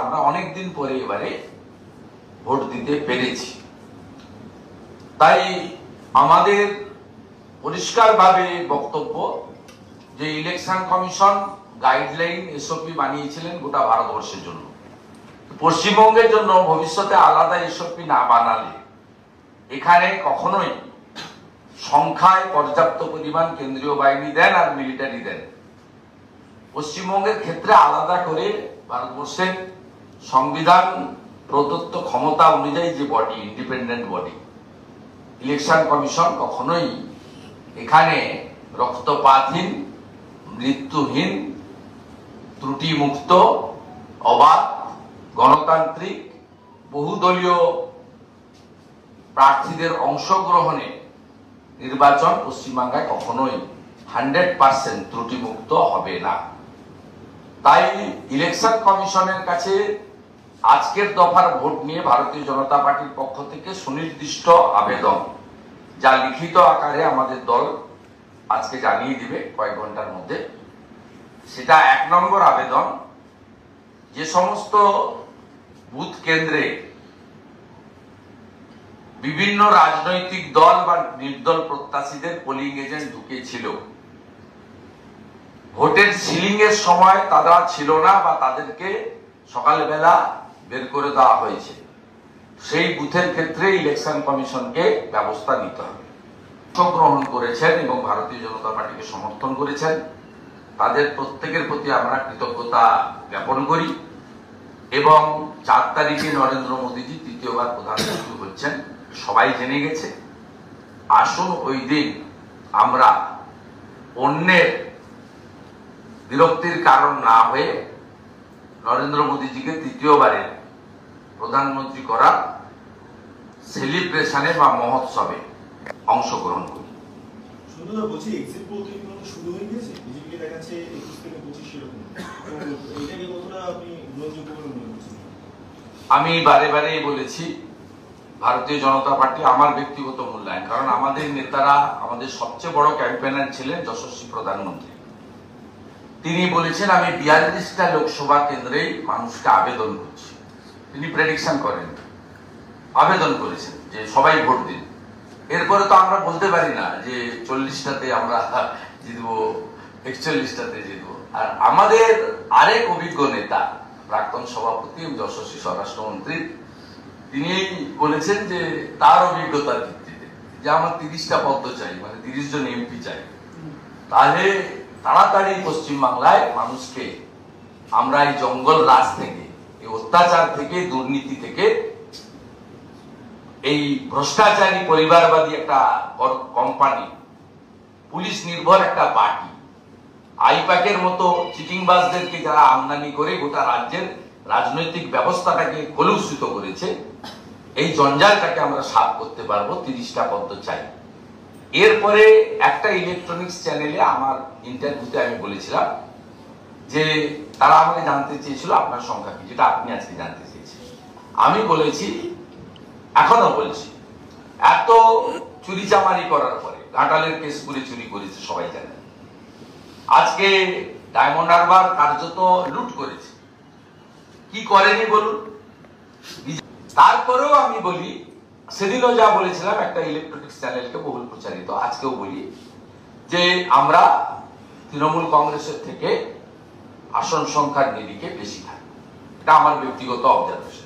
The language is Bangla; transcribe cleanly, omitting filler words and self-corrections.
আমরা অনেকদিন পরে এবারে ভোট দিতে পেরেছি। তাই আমাদের পরিষ্কারভাবে বক্তব্য যে ইলেকশন কমিশন গাইডলাইন এসওপি বানিয়েছিলেন গোটা ভারতবর্ষের জন্য, পশ্চিমবঙ্গের জন্য ভবিষ্যতে আলাদা এসওপি না বানালে এখানে কখনোই সংখ্যায় পর্যাপ্ত পরিমাণ কেন্দ্রীয় বাহিনী দেন আর মিলিটারি দেন। পশ্চিমবঙ্গের ক্ষেত্রে আলাদা করে ভারতবর্ষের সংবিধান প্রদত্ত ক্ষমতা অনুযায়ী যে body, independent body, election commission কখনোই এখানে রক্তপাতহীন, মৃত্যুহীন, ত্রুটিমুক্ত, অবাধ, গণতান্ত্রিক, বহুদলীয় প্রার্থীদের অংশগ্রহণে নির্বাচন পশ্চিমবাংলায় কখনোই 100% ত্রুটিমুক্ত হবে না। তাই ইলেকশন কমিশনের কাছে আজকের দফার ভোট নিয়ে ভারতীয় জনতা পার্টির পক্ষ থেকে সুনির্দিষ্ট আবেদন, যা লিখিত আকারে আমাদের দল আজকে জানিয়ে দিবে কয়েক ঘন্টার মধ্যে। সেটা 1 নম্বর আবেদন, যে সমস্ত বুথ কেন্দ্রে বিভিন্ন রাজনৈতিক দল বা নির্দল প্রত্যাশীদের পোলিং এজেন্ট ঢুকেছিল, ভোটের সিলিং এর সময় তারা ছিল না বা তাদেরকে সকালবেলা বের করে দেওয়া হয়েছে, সেই বুথের ক্ষেত্রে ইলেকশন কমিশনকে ব্যবস্থা নিতে হবে। অংশগ্রহণ করেছেন এবং ভারতীয় জনতা পার্টিকে সমর্থন করেছেন, তাদের প্রত্যেকের প্রতি আমরা কৃতজ্ঞতা জ্ঞাপন করি এবং 4 তারিখে নরেন্দ্র মোদীজি তৃতীয়বার প্রধানমন্ত্রী হচ্ছেন, সবাই জেনে গেছে। আসুন ওই দিন আমরা অন্যের বিরক্তির কারণ না হয়ে নরেন্দ্র মোদীজিকে তৃতীয়বারের প্রধানমন্ত্রী করার সেলিব্রেশনে বা মহোৎসবে অংশগ্রহণ করি। আমি বারে বারে বলেছি ভারতীয় জনতা পার্টি, আমার ব্যক্তিগত মূল্যায়ন, কারণ আমাদের নেতারা, আমাদের সবচেয়ে বড় ক্যাম্পেইনার ছিলেন যশস্বী প্রধানমন্ত্রী। তিনি বলেছেন আমি 42টা লোকসভা কেন্দ্রেই মানুষকে আবেদন করছি। তিনি প্রেডিকশন করেন, আবেদন করেছেন যে সবাই ভোট দিন। এরপরে তো আমরা বলতে পারি না যে 40টাতে আমরা জিতবো, 41টাতে জিতবো। আর আমাদের আরেক অভিজ্ঞ নেতা, প্রাক্তন সভাপতি যশস্বী স্বরাষ্ট্রমন্ত্রী, তিনি বলেছেন যে তার অভিজ্ঞতার ভিত্তিতে যে আমার 30টা পদ চাই, মানে 30 জন এমপি চাই, তাহলে তাড়াতাড়ি পশ্চিমবাংলায় মানুষকে আমরা এই জঙ্গল রাজ থেকে, এই অত্যাচার থেকে, দুর্নীতি থেকে, এই ভ্রষ্টাচারী পরিবারবাদী একটা কোম্পানি, পুলিশ নির্ভর একটা পার্টি, আইপ্যাকের মতো চিটিংবাজদেরকে যারা আমদানি করে গোটা রাজ্যের রাজনৈতিক ব্যবস্থাটাকে কলুষিত করেছে, এই জঞ্জালটাকে আমরা সাফ করতে পারবো। 30টা পদ চাই। এরপরে একটা ইলেকট্রনিক্স চ্যানেলে আমার ইন্টারভিউতে আমি বলেছিলাম যে তারা আমাকে জানতে চেয়েছিল আপনার সংখ্যা কি, যেটা আপনি আজকে জানতে চেয়েছেন। আমি বলেছি, এখনো বলছি, এত চুরিচামারি করার পরে, ঘাটালের কেস করে চুরি করেছে সবাই জানে, আজকে ডায়মন্ড হারবার কার্যত লুট করেছে, কি করেনি বলুন? তারপরেও আমি বলি, সেদিনও যা বলেছিলাম একটা ইলেকট্রনিক্স চ্যানেলকে বহুল প্রচারিত, আজকেও বলি যে আমরা তৃণমূল কংগ্রেসের থেকে আসন সংখ্যার নিরিখে বেশি থাকি। এটা আমার ব্যক্তিগত অবজারভেশন।